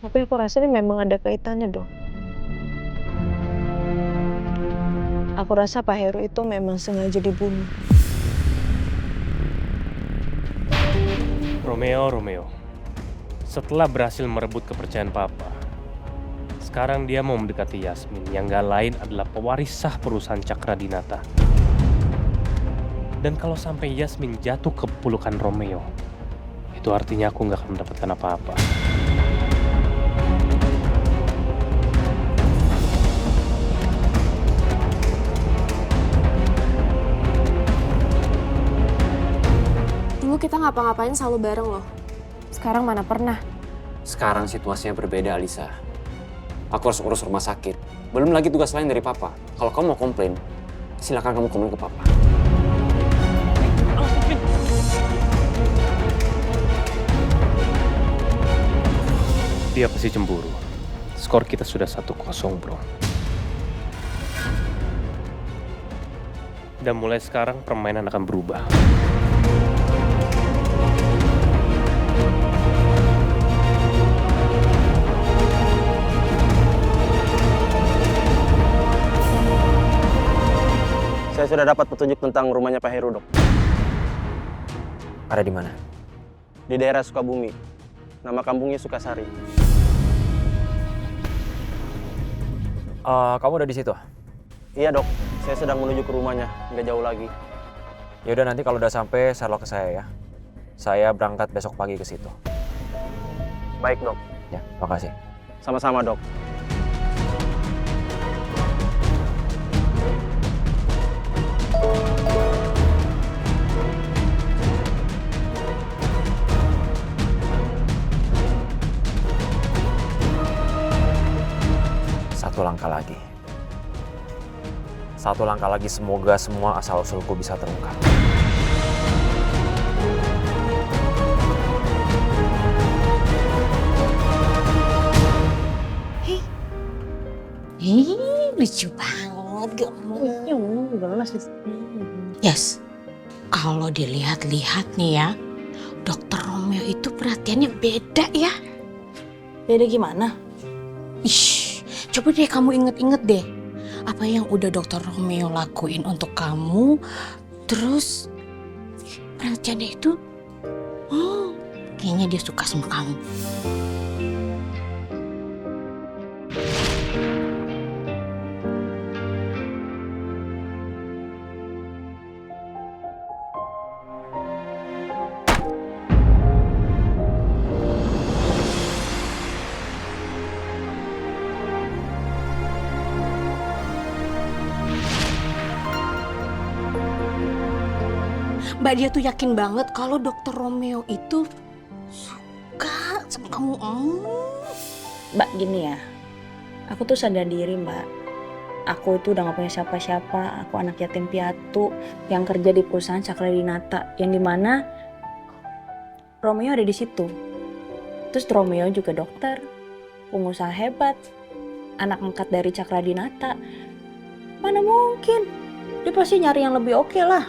Tapi aku rasa ini memang ada kaitannya, Dok. Aku rasa Pak Heru itu memang sengaja dibunuh. Romeo. Setelah berhasil merebut kepercayaan Papa, sekarang dia mau mendekati Yasmin yang gak lain adalah pewaris sah perusahaan Cakra Dinata. Dan kalau sampai Yasmin jatuh ke pelukan Romeo, itu artinya aku gak akan mendapatkan apa-apa. Dulu kita ngapa-ngapain selalu bareng loh. Sekarang mana pernah. Sekarang situasinya berbeda, Alisa. Aku harus urus rumah sakit. Belum lagi tugas lain dari Papa. Kalau kamu mau komplain, silakan kamu komplain ke Papa. Dia pasti cemburu. Skor kita sudah 1-0, bro. Dan mulai sekarang permainan akan berubah. Saya sudah dapat petunjuk tentang rumahnya Pak Heru, Dok. Ada di mana? Di daerah Sukabumi. Nama kampungnya Sukasari. Kamu udah di situ? Iya, Dok. Saya sedang menuju ke rumahnya, nggak jauh lagi. Ya udah, nanti kalau udah sampai Sherlock ke saya ya. Saya berangkat besok pagi ke situ. Baik, Dok. Ya, makasih. Sama-sama, Dok. Satu langkah lagi, semoga semua asal-usulku bisa terungkap. Lucu banget Yes, kalau dilihat-lihat nih ya, Dokter Romeo itu perhatiannya beda ya. Beda gimana? Ih, coba deh kamu inget-inget deh. Apa yang udah Dokter Romeo lakuin untuk kamu, terus perhatiannya itu, kayaknya dia suka sama kamu. Mbak dia tuh yakin banget kalau Dokter Romeo itu suka sama kamu. Mbak, gini ya, aku tuh sadar diri Mbak. Aku itu udah gak punya siapa-siapa. Aku anak yatim piatu yang kerja di perusahaan Cakra Dinata, yang dimana Romeo ada di situ. Terus Romeo juga dokter, pengusaha hebat, anak angkat dari Cakra Dinata. Mana mungkin? Dia pasti nyari yang lebih oke lah.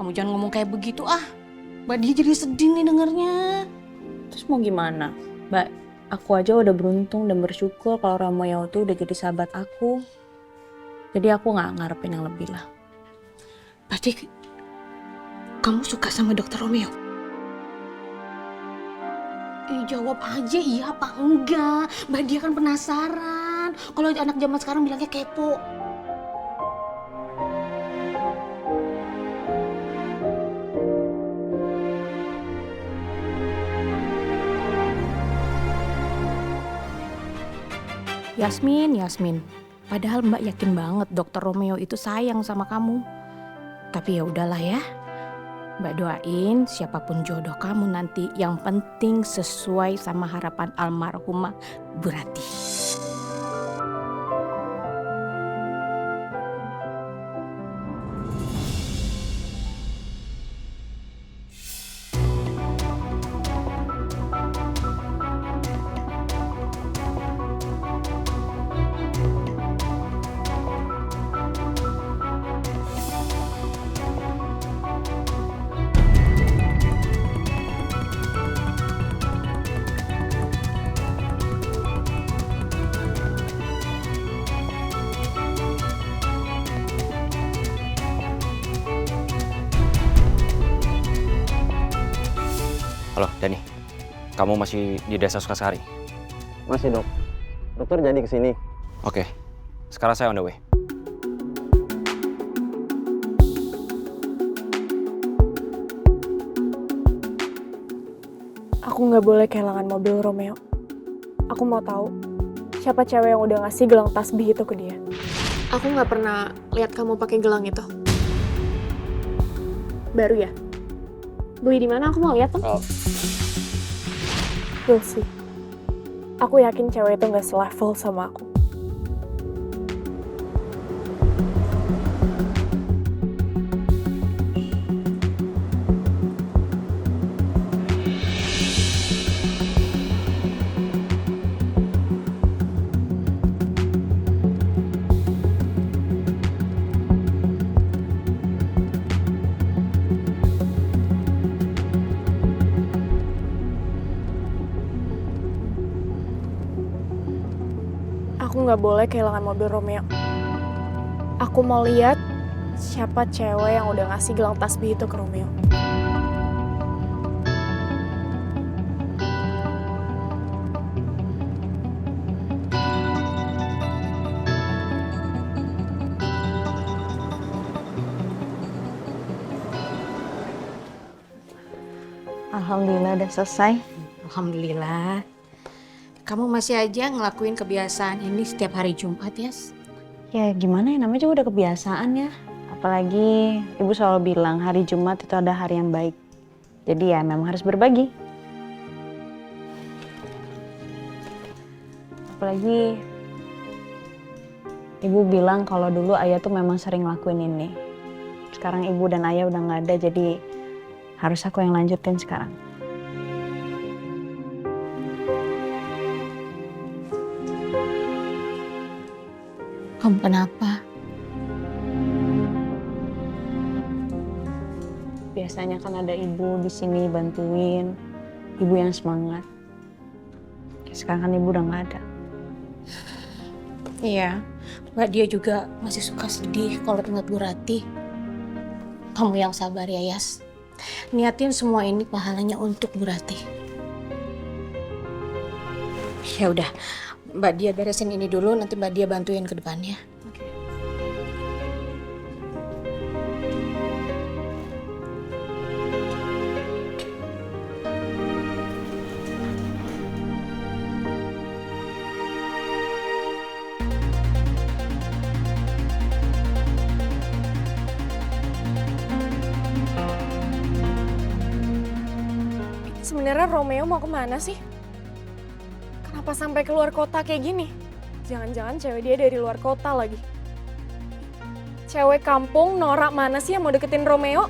Kamu jangan ngomong kayak begitu Mbak dia jadi sedih nih dengernya. Terus mau gimana? Mbak, aku aja udah beruntung dan bersyukur kalau Romeo tuh udah jadi sahabat aku. Jadi aku gak ngarepin yang lebih lah. Berarti kamu suka sama Dokter Romeo? Jawab aja iya apa enggak. Mbak dia kan penasaran. Kalau anak zaman sekarang bilangnya kepo. Yasmin. Padahal Mbak yakin banget Dokter Romeo itu sayang sama kamu. Tapi ya udahlah ya. Mbak doain siapapun jodoh kamu nanti, yang penting sesuai sama harapan almarhumah Bu Ratih. Halo, Dani. Kamu masih di desa Sukasari? Masih dok. Dokter jadi kesini. Oke. Sekarang saya on the way. Aku nggak boleh kehilangan mobil Romeo. Aku mau tahu siapa cewek yang udah ngasih gelang tasbih itu ke dia. Aku nggak pernah lihat kamu pakai gelang itu. Baru ya? Beli di mana? Aku mau lihat tuh. Oh. We'll see. Aku yakin cewek itu nggak selevel sama aku. Aku nggak boleh kehilangan mobil Romeo. Aku mau lihat siapa cewek yang udah ngasih gelang tasbih itu ke Romeo. Alhamdulillah udah selesai. Alhamdulillah. Kamu masih aja ngelakuin kebiasaan ini setiap hari Jumat, Yas? Ya gimana ya, namanya juga udah kebiasaan ya. Apalagi ibu selalu bilang hari Jumat itu ada hari yang baik. Jadi ya memang harus berbagi. Apalagi ibu bilang kalau dulu ayah tuh memang sering lakuin ini. Sekarang ibu dan ayah udah nggak ada, jadi harus aku yang lanjutin sekarang. Kamu kenapa? Biasanya kan ada ibu di sini bantuin, ibu yang semangat. Sekarang kan ibu udah nggak ada. Iya, Mbak dia juga masih suka sedih kalau ingat Bu Rati. Kamu yang sabar ya, Yas. Niatin semua ini pahalanya untuk Bu Rati. Ya udah, Mbak dia beresin ini dulu, nanti Mbak dia bantuin ke depannya. Sebenarnya Romeo mau kemana sih? Kenapa sampai keluar kota kayak gini? Jangan-jangan cewek dia dari luar kota lagi. Cewek kampung norak mana sih yang mau deketin Romeo?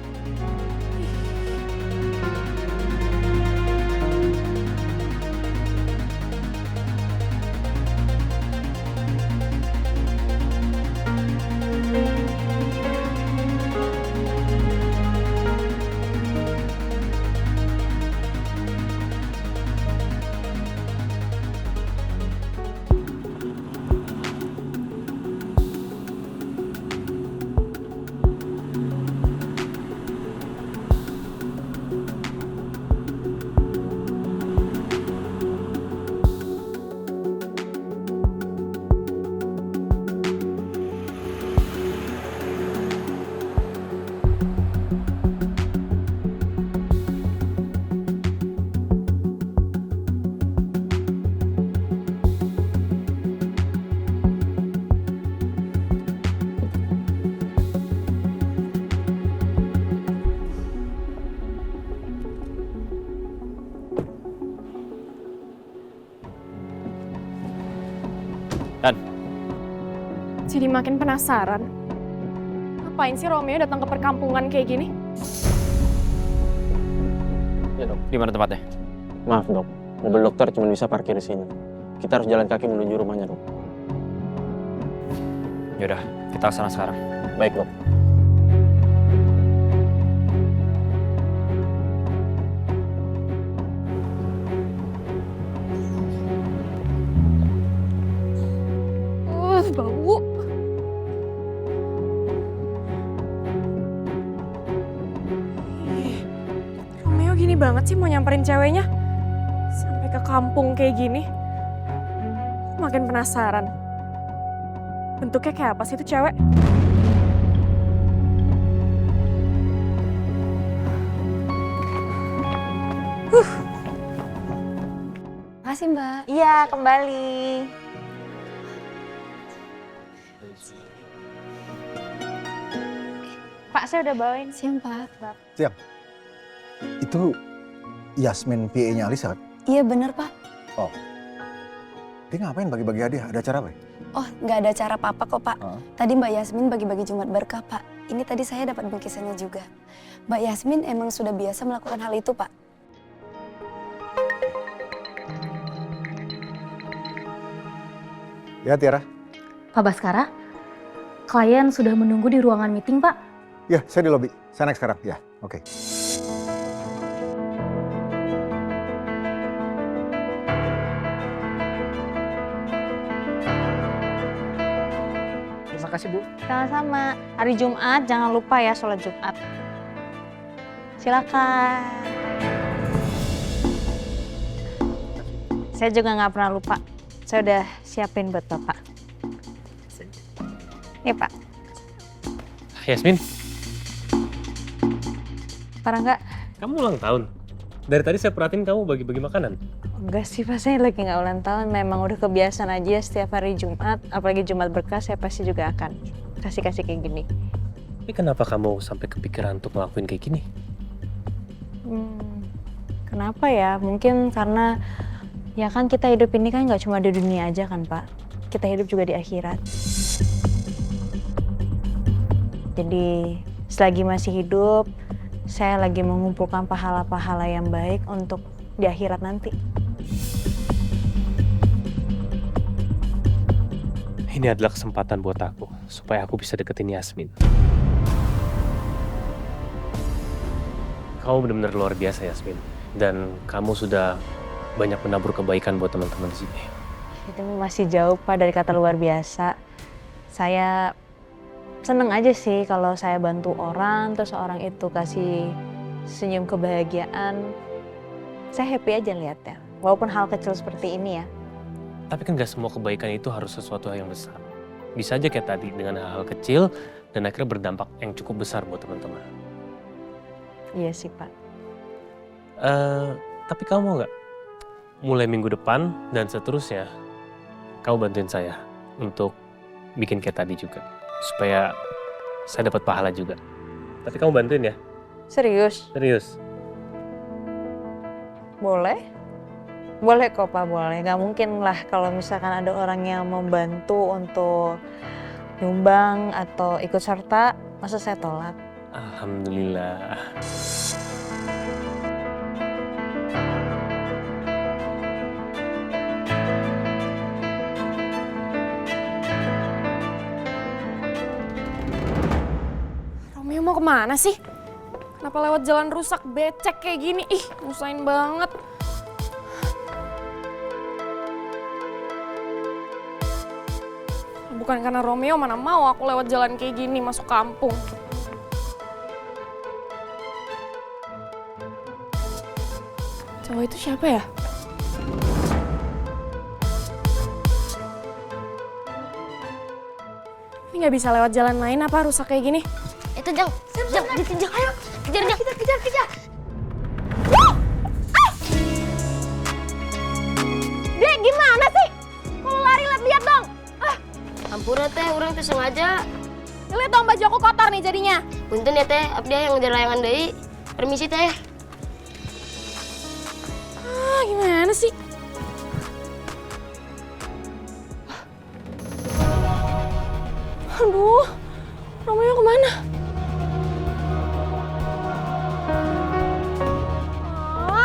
Dan? Jadi makin penasaran. Ngapain sih Romeo datang ke perkampungan kayak gini? Ya dok. Di mana tempatnya? Maaf dok, mobil dokter cuma bisa parkir di sini. Kita harus jalan kaki menuju rumahnya dok. Yaudah, kita ke sana sekarang. Baik dok. Bau. Romeo gini banget sih mau nyamperin ceweknya. Sampai ke kampung kayak gini. Makin penasaran. Bentuknya kayak apa sih itu cewek? Makasih Mbak. Iya, kembali. Pak, saya udah bawain. Siang Pak. Itu Yasmin PA-nya Alisa kan? Iya bener Pak. Dia ngapain bagi-bagi hadiah? Ada acara apa ya? Oh nggak ada acara apa-apa kok Pak. Tadi Mbak Yasmin bagi-bagi Jumat berkah Pak. Ini tadi saya dapat bingkisannya juga. Mbak Yasmin emang sudah biasa melakukan hal itu Pak. Ya Tiara. Pak Baskara, klien sudah menunggu di ruangan meeting, Pak. Ya, saya di lobi. Saya naik sekarang. Ya, oke. Terima kasih, Bu. Sama-sama. Hari Jumat, jangan lupa ya sholat Jumat. Silakan. Saya juga nggak pernah lupa. Saya udah siapin buat Bapak. Nih Pak. Yasmin, Pak Rangga. kamu ulang tahun? Dari tadi saya perhatiin kamu bagi-bagi makanan. Enggak sih Pak, saya lagi nggak ulang tahun. Memang udah kebiasaan aja setiap hari Jumat. Apalagi Jumat berkah, saya pasti juga akan kasih-kasih kayak gini. Tapi kenapa kamu sampai kepikiran untuk ngelakuin kayak gini? Kenapa ya? Mungkin karena ya kan kita hidup ini kan nggak cuma di dunia aja kan Pak. Kita hidup juga di akhirat. Jadi selagi masih hidup, saya lagi mengumpulkan pahala-pahala yang baik untuk di akhirat nanti. Ini adalah kesempatan buat aku, supaya aku bisa deketin Yasmin. Kamu benar-benar luar biasa, Yasmin. Dan kamu sudah banyak menabur kebaikan buat teman-teman di sini. Itu masih jauh Pak dari kata luar biasa. Saya seneng aja sih kalau saya bantu orang, terus orang itu kasih senyum kebahagiaan. Saya happy aja liatnya, walaupun hal kecil seperti ini ya. Tapi kan gak semua kebaikan itu harus sesuatu yang besar. Bisa aja kayak tadi, dengan hal-hal kecil, dan akhirnya berdampak yang cukup besar buat teman-teman. Iya sih Pak. Tapi kamu mau gak? Mulai minggu depan dan seterusnya, kamu bantuin saya untuk bikin kayak tadi juga. Supaya saya dapat pahala juga. Tapi kamu bantuin ya? Serius? Serius. Boleh? Boleh kok Pak, boleh. Gak mungkin lah kalau misalkan ada orang yang membantu untuk nyumbang atau ikut serta, masa saya tolak? Alhamdulillah. Romeo mau kemana sih? Kenapa lewat jalan rusak becek kayak gini? Ih, nyusahin banget. Bukan karena Romeo, mana mau aku lewat jalan kayak gini masuk kampung. Cowok itu siapa ya? Ini nggak bisa lewat jalan lain apa rusak kayak gini? Itu Jang, dikejar, ayo. Kejar dia. Kejar. Dek, gimana sih? Kalau lari lihat dong. Ampura teh, orang tuh sengaja. Lihat dong baju aku kotor nih jadinya. Punten ya teh, abdi yang ngejar layangan deui. Permisi teh. Gimana sih? Aduh, Romeo kemana?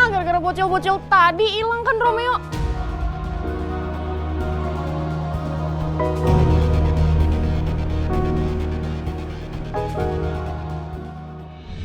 Gara-gara bocil-bocil tadi hilang kan Romeo.